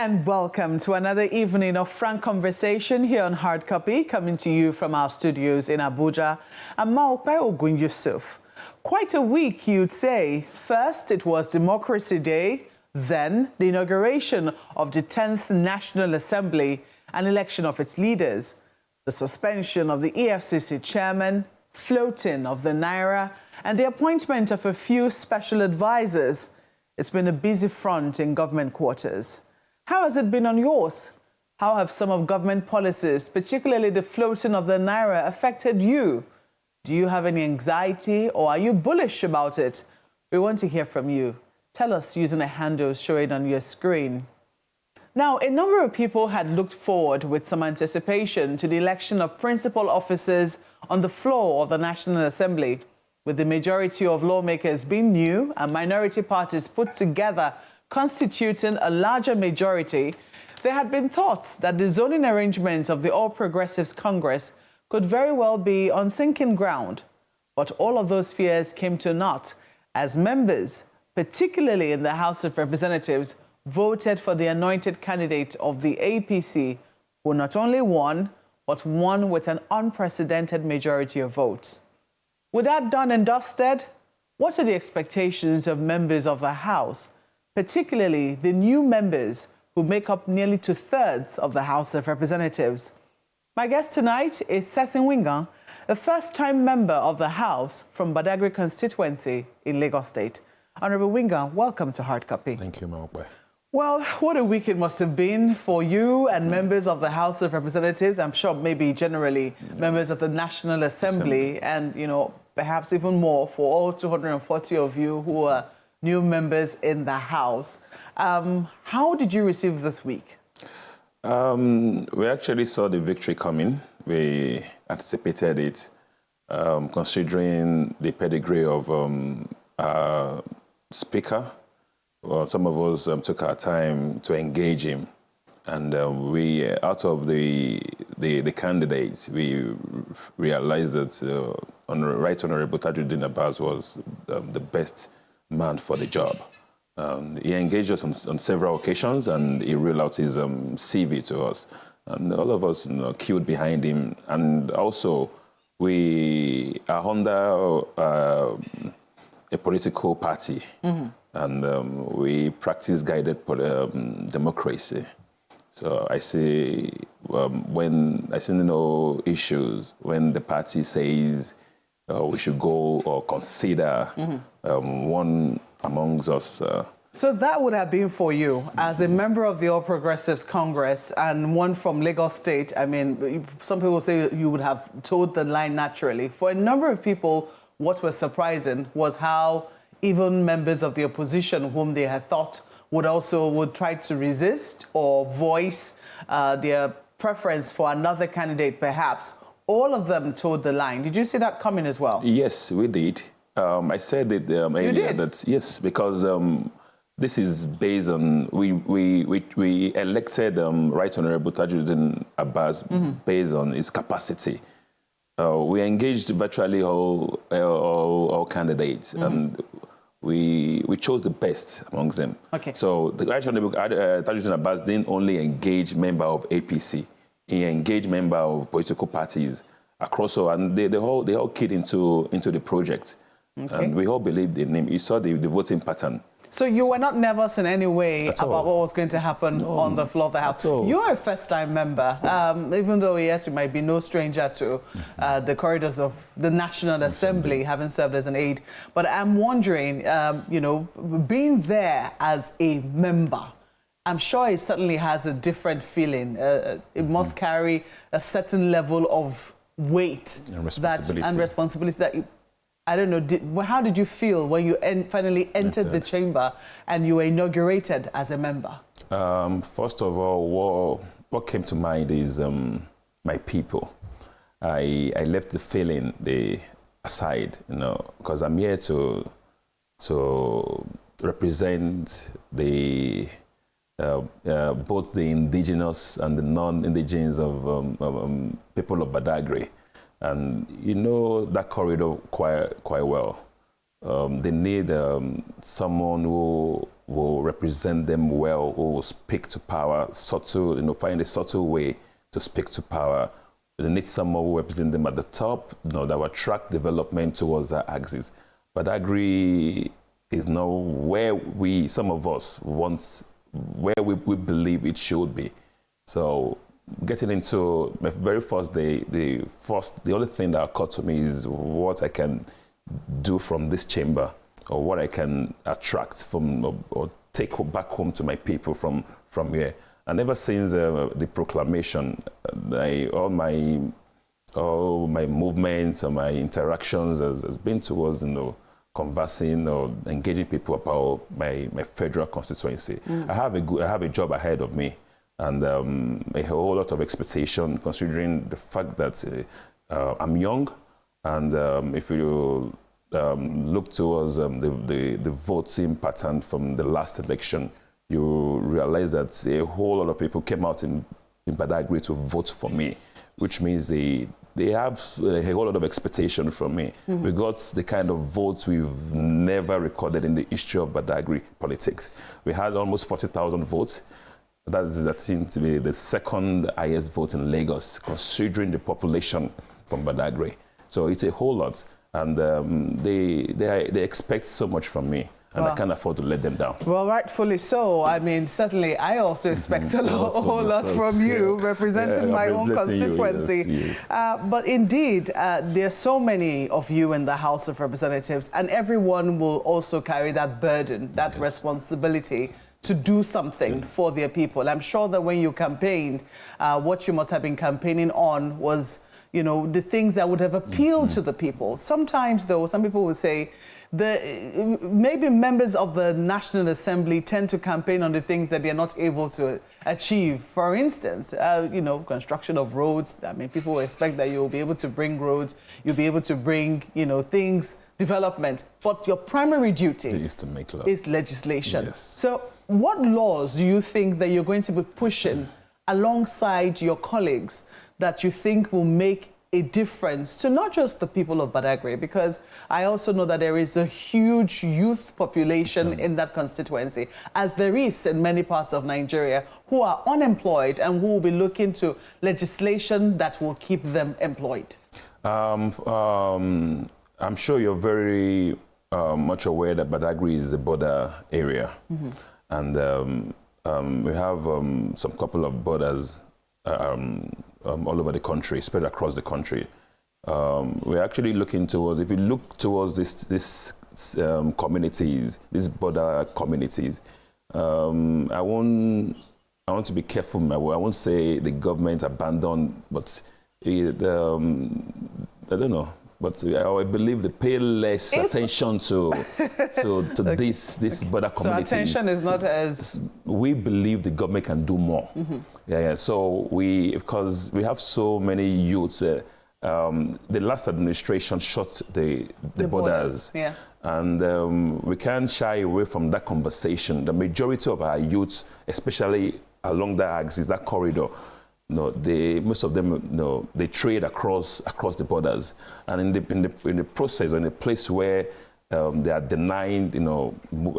and welcome to another evening of frank conversation here on Hard Copy, coming to you from our studios in Abuja. I'm Maokpe Ogun Yusuf. Quite a week, you'd say. First, it was Democracy Day, then the inauguration of the 10th National Assembly and election of its leaders, the suspension of the EFCC chairman, floating of the Naira, and the appointment of a few special advisors. It's been a busy front in government quarters. How has it been on yours? How have some of government policies, particularly the floating of the Naira, affected you? Do you have any anxiety or are you bullish about it? We want to hear from you. Tell us using the handles showing on your screen. Now, a number of people had looked forward with some anticipation to the election of principal officers on the floor of the National Assembly, with the majority of lawmakers being new and minority parties put together constituting a larger majority. There had been thoughts that the zoning arrangement of the All Progressives Congress could very well be on sinking ground. But all of those fears came to naught as members, particularly in the House of Representatives, voted for the anointed candidate of the APC, who not only won, but won with an unprecedented majority of votes. With that done and dusted, what are the expectations of members of the House, particularly the new members who make up nearly 2/3 of the House of Representatives? My guest tonight is Sesi Whingan, a first-time member of the House from Badagry Constituency in Lagos State. Honorable Whingan, welcome to Hard Copy. Thank you, Maokwe. Well, what a week it must have been for you and members of the House of Representatives, I'm sure maybe generally members of the National Assembly, and, you know, perhaps even more for all 240 of you who are new members in the House. How did you receive this week? We actually saw the victory coming. We anticipated it, considering the pedigree of our Speaker. Well, some of us took our time to engage him. And we, out of the candidates, we realized that Right Honorable Tajuddin Abbas was the best man for the job. He engaged us on several occasions, and he reeled out his CV to us. And all of us queued behind him. And also, we are under a political party, and we practice guided democracy. So I see when I see no issues when the party says we should go or consider one amongst us. So that would have been for you as a member of the All Progressives Congress and one from Lagos State. I mean, some people say you would have toed the line naturally. For a number of people, what was surprising was how even members of the opposition, whom they had thought would try to resist or voice their preference for another candidate, perhaps, all of them toed the line. Did you see that coming as well? Yes, we did. I said it earlier that yes, because this is based on we elected Right Honorable Tajuddin Abbas based on his capacity. We engaged virtually all candidates, and we chose the best amongst them. Okay. So the Right Honorable Tajuddin Abbas didn't only engage member of APC; he engaged member of political parties across all, and they all keyed into the project. Okay. And we all believed in him. You saw the voting pattern. So you were not nervous in any way about what was going to happen on the floor of the House. You're a first-time member, even though, yes, you might be no stranger to the corridors of the National Assembly, having served as an aide. But I'm wondering, you know, being there as a member, I'm sure it certainly has a different feeling. It must carry a certain level of weight and responsibility that you, I don't know, how did you feel when you finally entered the chamber and you were inaugurated as a member? First of all, what came to mind is my people. I left the feeling aside, you know, because I'm here to represent the both the indigenous and the non-indigenous of people of Badagry. And you know that corridor quite well. They need someone who will represent them well, who will speak to power, find a subtle way to speak to power. They need someone who represents them at the top, that will attract development towards that axis. Badagry is now where some of us want, where we believe it should be. So getting into my very first day, the only thing that occurred to me is what I can do from this chamber, or what I can attract from or take back home to my people from here. And ever since the proclamation, all my movements and my interactions has been towards conversing or engaging people about my federal constituency. I have a job ahead of me, and a whole lot of expectation, considering the fact that I'm young, and if you look towards the voting pattern from the last election, you realize that a whole lot of people came out in Badagry to vote for me, which means they have a whole lot of expectation from me. We got the kind of votes we've never recorded in the history of Badagry politics. We had almost 40,000 votes. That seems to be the second highest vote in Lagos, considering the population from Badagry. So it's a whole lot, and they expect so much from me. And I can't afford to let them down. Well, rightfully so. I mean, certainly I also expect a whole lot from you, representing my own constituency. Yes. But indeed, there are so many of you in the House of Representatives, and everyone will also carry that burden, that responsibility to do something for their people. I'm sure that when you campaigned, what you must have been campaigning on was, the things that would have appealed to the people. Sometimes, though, some people will say, maybe members of the National Assembly tend to campaign on the things that they're not able to achieve. For instance, construction of roads. I mean, people will expect that you'll be able to bring roads, you'll be able to bring, things, development. But your primary duty is to make laws. Is legislation. Yes. So what laws do you think that you're going to be pushing alongside your colleagues that you think will make a difference to not just the people of Badagry, because I also know that there is a huge youth population in that constituency, as there is in many parts of Nigeria, who are unemployed and who will be looking to legislation that will keep them employed? I'm sure you're very much aware that Badagry is a border area, and we have some couple of borders all over the country, spread across the country. We're actually looking towards, if you look towards this communities, these border communities, I want to be careful. I won't say the government abandoned, but I don't know. But I believe they pay less attention to these border communities. So attention is not as... We believe the government can do more. So because we have so many youths, the last administration shut the borders. And we can't shy away from that conversation. The majority of our youths, especially along that axis, that corridor, most of them, they trade across the borders, and in the process, in a place where they are denying,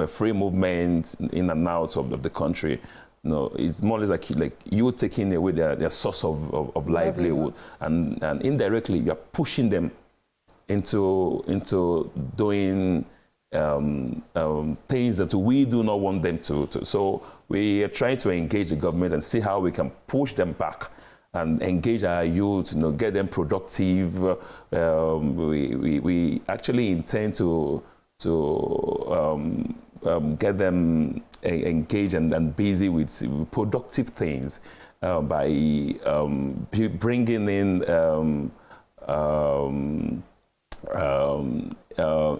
free movement in and out of the country, it's more or less like you taking away their source of livelihood, and indirectly you're pushing them into doing things that we do not want them to. So we are trying to engage the government and see how we can push them back and engage our youth, get them productive. We actually intend to get them engaged and busy with productive things by bringing in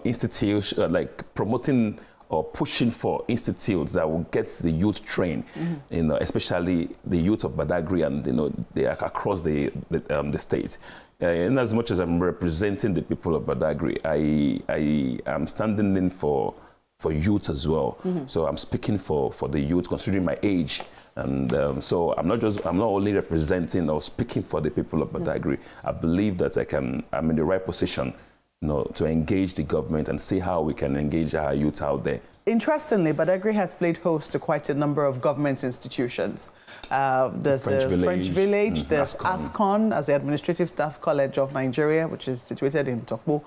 institutes, like promoting or pushing for institutes that will get the youth trained, especially the youth of Badagry, and they are across the state. In as much as I'm representing the people of Badagry, I am standing in for youth as well. So I'm speaking for the youth, considering my age. And so I'm not only representing or speaking for the people of Badagry. I believe that I'm in the right position to engage the government and see how we can engage our youth out there. Interestingly, Badagry has played host to quite a number of government institutions. There's the French Village, there's ASCON as the Administrative Staff College of Nigeria, which is situated in Tokpo.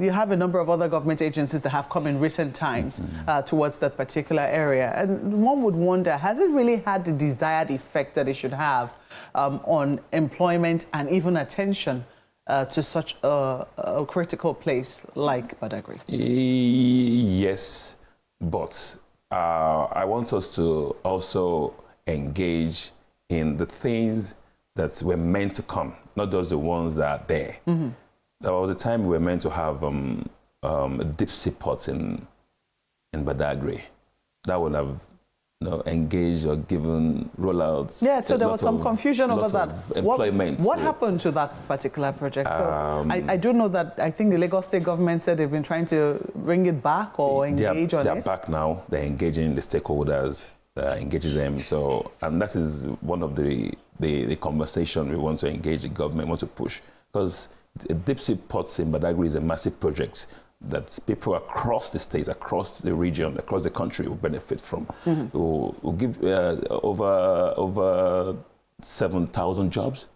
You have a number of other government agencies that have come in recent times towards that particular area. And one would wonder, has it really had the desired effect that it should have on employment and even attention to such a critical place like Badagry? Yes, but I want us to also engage in the things that were meant to come, not just the ones that are there. There was a time we were meant to have a deep sea port in Badagry. That would have engaged or given rollouts. Yeah, so there was some confusion over that. Employment. What happened to that particular project? So I do know that I think the Lagos State government said they've been trying to bring it back or engage on it. They're back now. They're engaging the stakeholders, engaging them. So, and that is one of the conversation we want to engage the government, want to push. Because deep sea ports in Badagry is a massive project that people across the states, across the region, across the country will benefit from. Will give over 7,000 jobs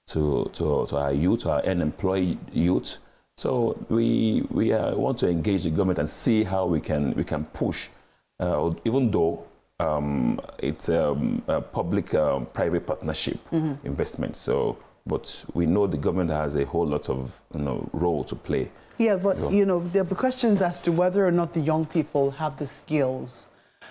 to our youth, our unemployed youth. So we want to engage the government and see how we can push, even though it's a public-private partnership investment. So, but we know the government has a whole lot of role to play. Yeah, but there'll be questions as to whether or not the young people have the skills.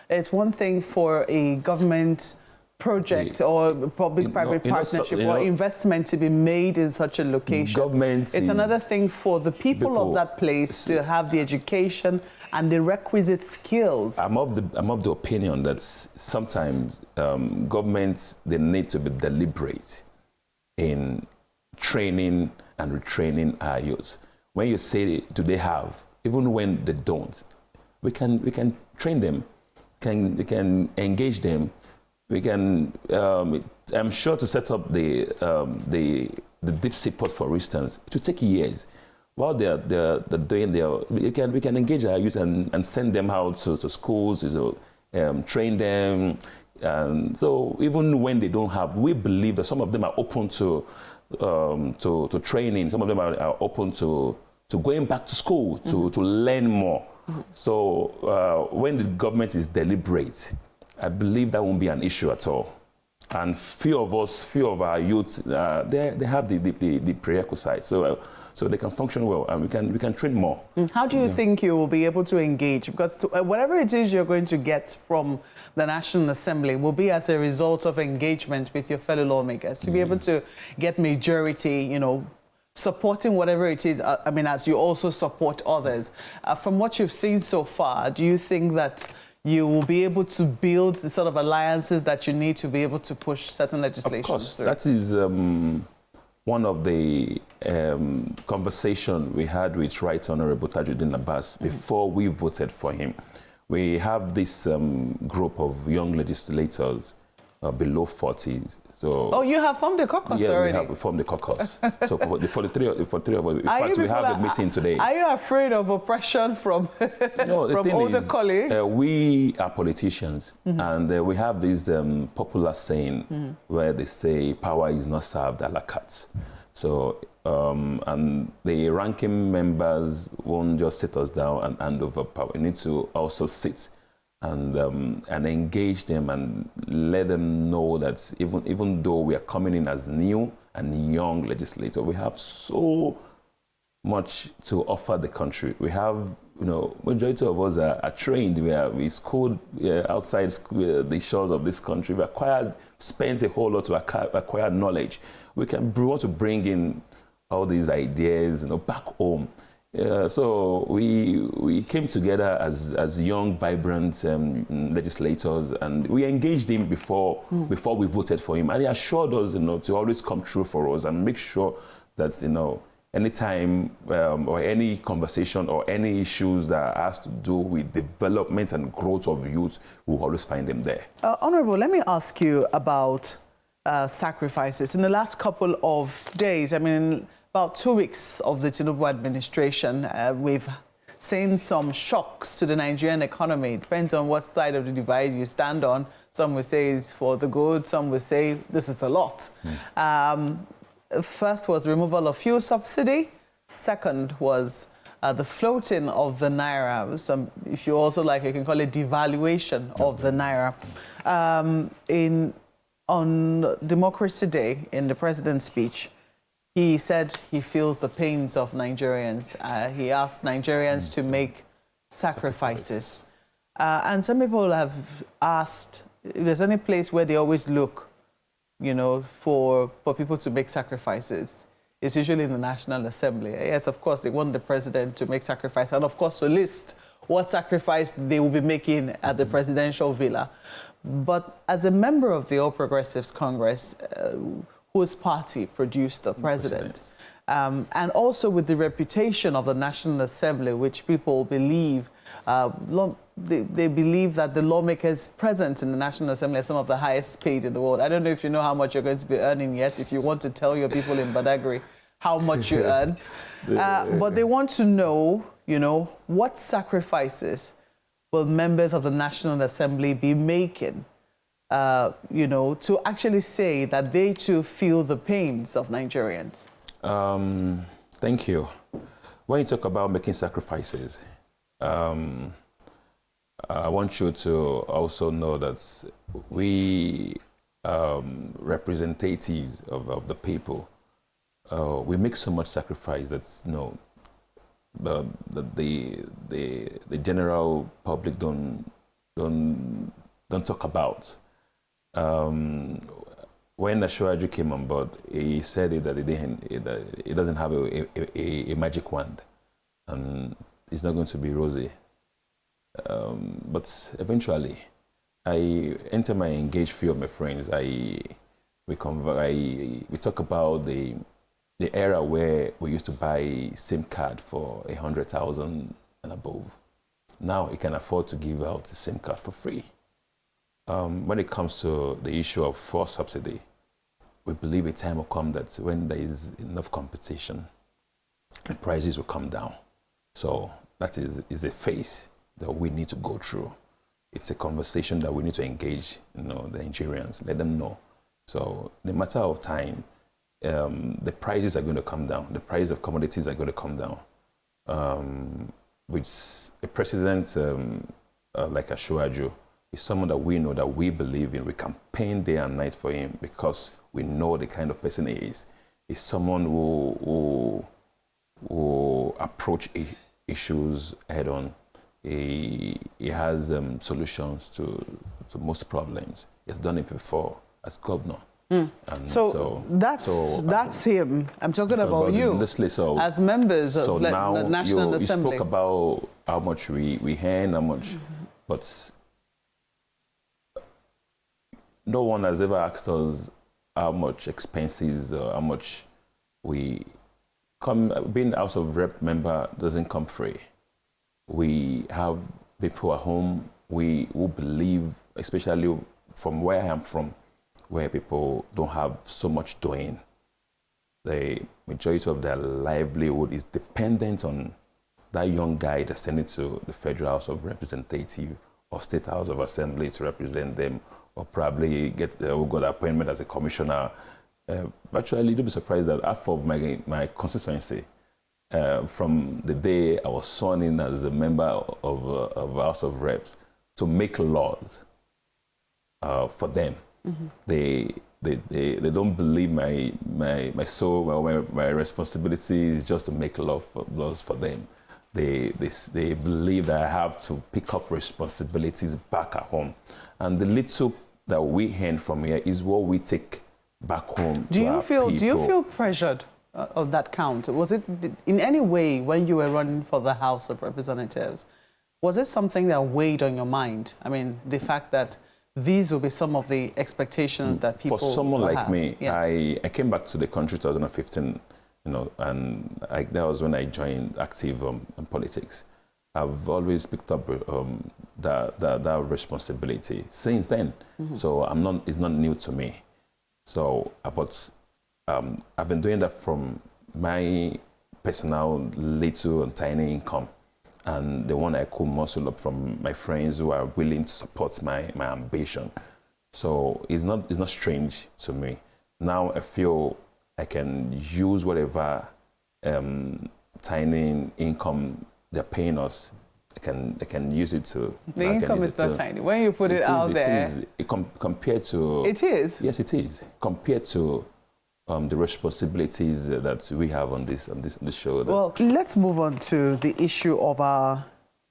It's one thing for a government project or public-private partnership or investment to be made in such a location. It's another thing for the people of that place to have the education and the requisite skills. I'm of the opinion that sometimes governments, they need to be deliberate in training and retraining our youth. When you say, do they have, even when they don't, we can train them, we can engage them. We can. I'm sure to set up the deep sea port, for instance, it will take years. While they're doing we can engage our youth and send them out to schools, train them. And so even when they don't have, we believe that some of them are open to training. Some of them are open to going back to school to learn more. So when the government is deliberate, I believe that won't be an issue at all. And few of our youth, they have the prerequisites, so they can function well, and we can train more. How do you think you will be able to engage? Because whatever it is you're going to get from the National Assembly will be as a result of engagement with your fellow lawmakers to be able to get majority, supporting whatever it is. I mean, as you also support others. From what you've seen so far, do you think that you will be able to build the sort of alliances that you need to be able to push certain legislation? Of course, through? That is one of the conversation we had with Right Honorable Tajuddin Abbas before we voted for him. We have this group of young legislators below 40s. So, you have formed a caucus already? Yeah, we have formed the caucus. So for the three of us, in fact, we have a meeting today. Are you afraid of oppression from older colleagues? We are politicians, and we have this popular saying where they say power is not served a la carte. So, and the ranking members won't just sit us down and hand over power. We need to also sit and engage them and let them know that even though we are coming in as new and young legislators, we have so much to offer the country. We have, majority of us are trained. We schooled outside the shores of this country. We spent a whole lot to acquire knowledge. We want to bring in all these ideas, back home. So we came together as young, vibrant legislators, and we engaged him before we voted for him, and he assured us, to always come through for us and make sure that anytime or any conversation or any issues that has to do with development and growth of youth, we'll always find them there. Honorable, let me ask you about sacrifices. In the last couple of days, I mean, about 2 weeks of the Tinubu administration, we've seen some shocks to the Nigerian economy. It depends on what side of the divide you stand on. Some will say it's for the good, some will say this is a lot. First was removal of fuel subsidy. Second was the floating of the naira. If you also like, you can call it devaluation of the naira. On Democracy Day, in the president's speech, he said he feels the pains of Nigerians. He asked Nigerians to make sacrifices. And some people have asked if there's any place where they always look, for people to make sacrifices. It's usually in the National Assembly. Yes, of course, they want the president to make sacrifice and, of course, to list what sacrifice they will be making at the presidential villa. But as a member of the All Progressives Congress, whose party produced the president, and also with the reputation of the National Assembly, which people believe, they believe that the lawmakers present in the National Assembly are some of the highest paid in the world. I don't know if you know how much you're going to be earning yet, if you want to tell your people in Badagry how much you earn. But they want to know, what sacrifices will members of the National Assembly be making, to actually say that they too feel the pains of Nigerians? Thank you. When you talk about making sacrifices, I want you to also know that we, representatives of the people, we make so much sacrifice that the general public don't talk about. When Ashwaju came on board, he said that it doesn't have a magic wand, and it's not going to be rosy. But eventually, I enter my engaged few of my friends. We talk about the era where we used to buy SIM card for 100,000 and above. Now you can afford to give out a SIM card for free. When it comes to the issue of fuel subsidy, we believe a time will come that when there is enough competition, the prices will come down. So that is a phase that we need to go through. It's a conversation that we need to engage, the Nigerians, let them know. So in a matter of time, the prices are going to come down. The price of commodities are going to come down. With a president like Ashwaju, is someone that we know, that we believe in. We campaign day and night for him because we know the kind of person he is. He's someone who approach issues head on. He has solutions to most problems. He has done it before as governor. And so that's him. I'm talking about you as members of the National Assembly. You spoke about how much we earn, how much, but no one has ever asked us how much expenses or how much we come. Being House of Rep member doesn't come free. We have people at home who believe, especially from where I am from, where people don't have so much doing. The majority of their livelihood is dependent on that young guy that's sent to the Federal House of Representatives or State House of Assembly to represent them, or probably got an appointment as a commissioner. Actually, you'll be surprised that half of my constituency, from the day I was sworn in as a member of House of Reps, to make laws for them. They don't believe my soul, my responsibility is just to make laws for them. They believe that I have to pick up responsibilities back at home, and the little that we earn from here is what we take back home. Do you feel pressured of that count? Was it in any way when you were running for the House of Representatives? Was it something that weighed on your mind? I mean, the fact that these will be some of the expectations that people for someone like have. me. Yes. I came back to the country 2015, and that was when I joined active in politics. I've always picked up that responsibility since then. So it's not new to me. So, but I've been doing that from my personal little and tiny income, and the one I could muscle up from my friends who are willing to support my ambition. So it's not strange to me. Now I feel I can use whatever tiny income they're paying us. I can use it to. The income is not tiny. When you put it out there, compared to. It is. Yes, it is compared to the responsibilities that we have on this show. Well, let's move on to the issue of our,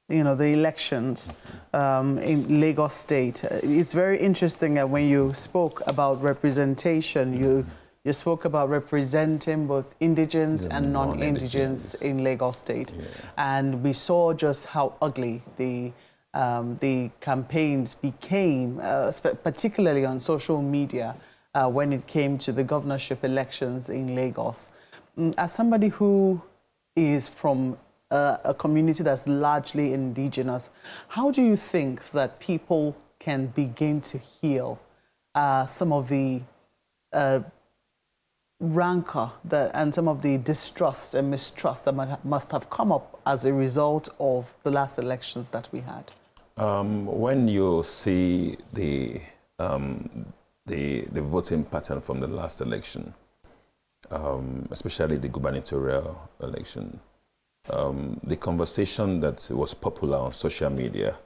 the elections in Lagos State. It's very interesting that when you spoke about representation, you spoke about representing both indigents and non-indigents in Lagos State. Yeah. And we saw just how ugly the campaigns became, particularly on social media, when it came to the governorship elections in Lagos. As somebody who is from a community that's largely indigenous, how do you think that people can begin to heal some of the rancor and some of the distrust and mistrust that must have come up as a result of the last elections that we had? When you see the voting pattern from the last election, especially the gubernatorial election, the conversation that was popular on social media,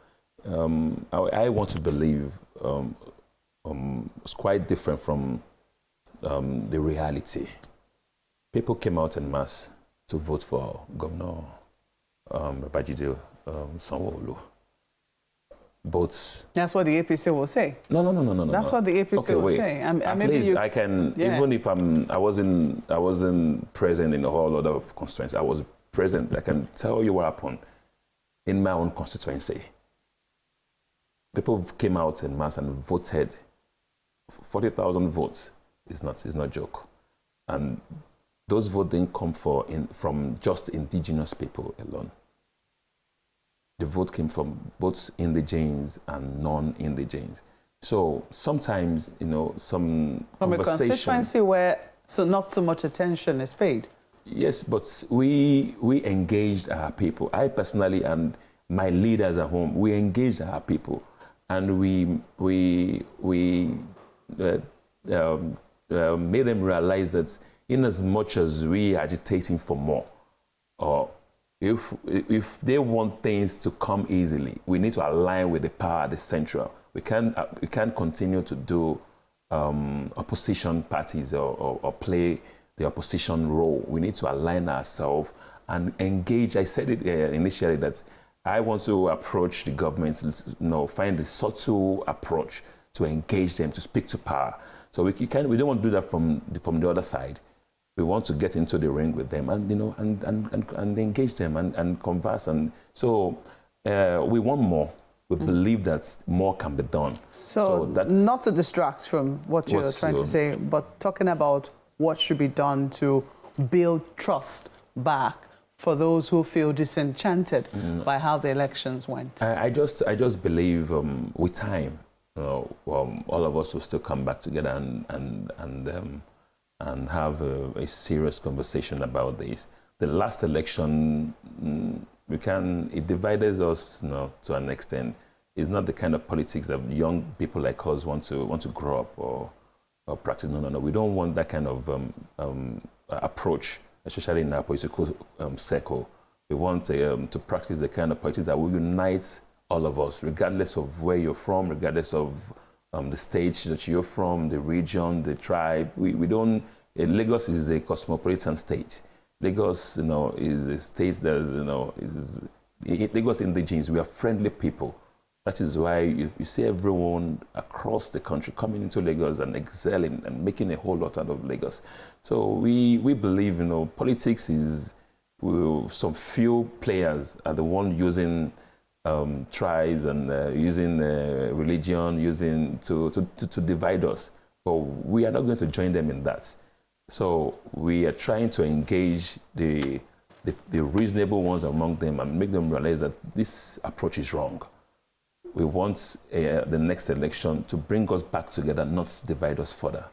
I want to believe was quite different from the reality. People came out en masse to vote for Governor Babajide Sanwo-Olu. But that's what the APC will say. No. That's what the APC will say. At least I can, even if I wasn't present in a whole lot of constituency. I was present. I can tell you what happened in my own constituency. People came out en masse and voted. 40,000 votes is not a joke, and those votes didn't come from just indigenous people alone. The vote came from both indigents and non-indigents. So sometimes, some from a constituency where not so much attention is paid. Yes, but we engaged our people. I personally and my leaders at home, we engaged our people, and we made them realize that in as much as we are agitating for more, or if they want things to come easily, we need to align with the power at the central. We can't continue to do opposition parties or play the opposition role. We need to align ourselves and engage. I said it initially that I want to approach the government, find a subtle approach to engage them, to speak to power. So we don't want to do that from the other side. We want to get into the ring with them and engage them and converse. And so we want more. We believe that more can be done. So that's not to distract from what you're trying to say, but talking about what should be done to build trust back for those who feel disenchanted by how the elections went. I just believe with time, all of us will still come back together and have a serious conversation about this. The last election, it divided us, to an extent. It's not the kind of politics that young people like us want to grow up or practice. No. We don't want that kind of approach, especially in our political circle. We want to practice the kind of politics that will unite all of us, regardless of where you're from, regardless of the stage that you're from, the region, the tribe. We don't. Lagos is a cosmopolitan state. Lagos, is a state that Lagos indigenes. We are friendly people. That is why you see everyone across the country coming into Lagos and excelling and making a whole lot out of Lagos. So we believe, politics is some few players are the one using tribes and using religion, using to divide us. But we are not going to join them in that. So we are trying to engage the reasonable ones among them and make them realize that this approach is wrong. We want the next election to bring us back together, not divide us further.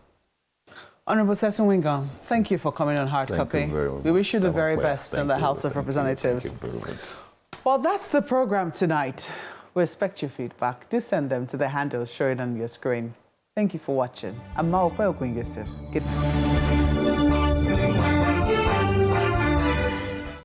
Honourable Sesi Whingan, thank you for coming on Hard Copy. Thank you very much. We wish you the very best in the House of Representatives. Thank you very much. Well, that's the program tonight. We expect your feedback. Do send them to the handles showing on your screen. Thank you for watching. I'm Mao Yusuf. Good night.